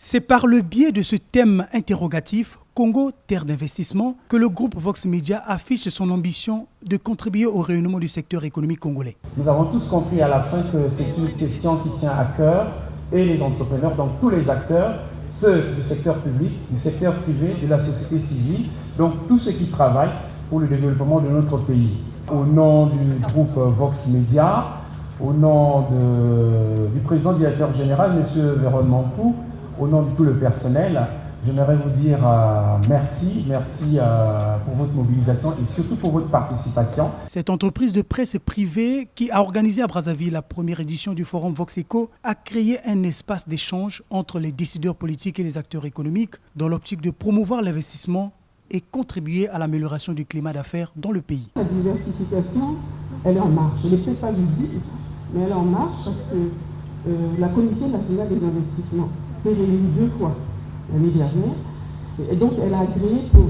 C'est par le biais de ce thème interrogatif, Congo, terre d'investissement, que le groupe Vox Media affiche son ambition de contribuer au rayonnement du secteur économique congolais. Nous avons tous compris à la fin que c'est une question qui tient à cœur et les entrepreneurs, donc tous les acteurs, ceux du secteur public, du secteur privé, de la société civile, donc tous ceux qui travaillent pour le développement de notre pays. Au nom du groupe Vox Media, au nom du président directeur général, M. Véron Mancou, au nom de tout le personnel, j'aimerais vous dire merci pour votre mobilisation et surtout pour votre participation. Cette entreprise de presse privée qui a organisé à Brazzaville la première édition du forum Voxeco a créé un espace d'échange entre les décideurs politiques et les acteurs économiques dans l'optique de promouvoir l'investissement et contribuer à l'amélioration du climat d'affaires dans le pays. La diversification, elle est en marche. Elle n'est peut-être pas visible, mais elle est en marche parce que la Commission nationale des investissements s'est réunie 2 fois l'année dernière, et donc elle a agréé pour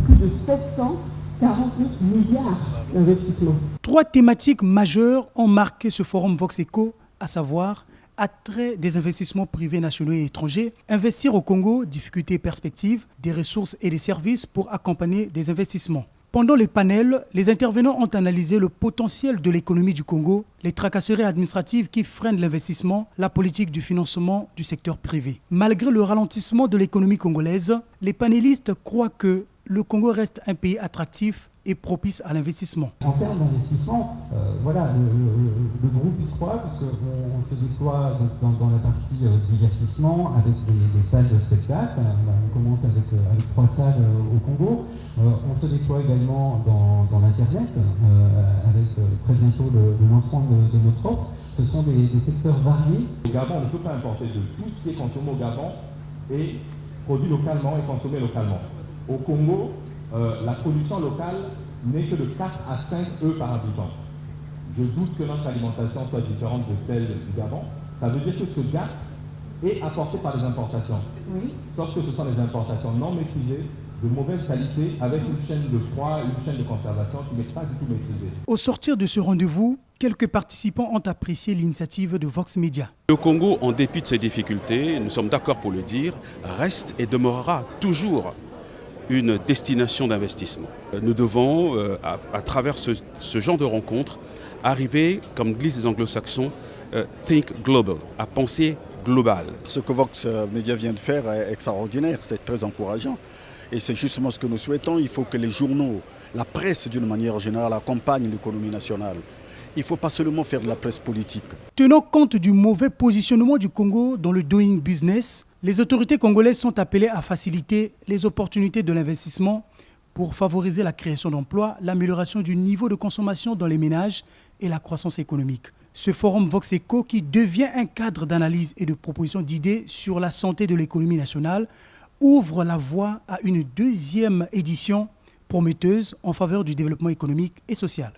plus de 749 milliards d'investissements. 3 thématiques majeures ont marqué ce forum Voxeco, à savoir attrait des investissements privés nationaux et étrangers, investir au Congo, difficultés et perspectives, des ressources et des services pour accompagner des investissements. Pendant les panels, les intervenants ont analysé le potentiel de l'économie du Congo, les tracasseries administratives qui freinent l'investissement, la politique du financement du secteur privé. Malgré le ralentissement de l'économie congolaise, les panélistes croient que le Congo reste un pays attractif et propice à l'investissement. En termes d'investissement, voilà, le groupe y croit, puisqu'on se déploie dans la partie divertissement avec des salles de spectacle. On commence avec 3 salles au Congo. On se déploie également dans l'Internet, avec très bientôt le lancement de notre offre. Ce sont des secteurs variés. Au Gabon, on ne peut pas importer de tout ce qui est consommé au Gabon et produit localement et consommé localement. Au Congo, la production locale n'est que de 4 à 5 œufs par habitant. Je doute que notre alimentation soit différente de celle du Gabon. Ça veut dire que ce gap est apporté par les importations. Oui. Sauf que ce sont des importations non maîtrisées, de mauvaise qualité, avec une chaîne de froid, une chaîne de conservation qui n'est pas du tout maîtrisée. Au sortir de ce rendez-vous, quelques participants ont apprécié l'initiative de Vox Media. Le Congo, en dépit de ses difficultés, nous sommes d'accord pour le dire, reste et demeurera toujours une destination d'investissement. Nous devons, à travers ce genre de rencontres, arriver, comme disent les anglo-saxons, think global, à penser global. Ce que Vox Media vient de faire est extraordinaire, c'est très encourageant. Et c'est justement ce que nous souhaitons. Il faut que les journaux, la presse d'une manière générale, accompagnent l'économie nationale. Il ne faut pas seulement faire de la presse politique. Tenant compte du mauvais positionnement du Congo dans le doing business, les autorités congolaises sont appelées à faciliter les opportunités de l'investissement pour favoriser la création d'emplois, l'amélioration du niveau de consommation dans les ménages et la croissance économique. Ce forum Voxeco, qui devient un cadre d'analyse et de proposition d'idées sur la santé de l'économie nationale, ouvre la voie à une 2e édition prometteuse en faveur du développement économique et social.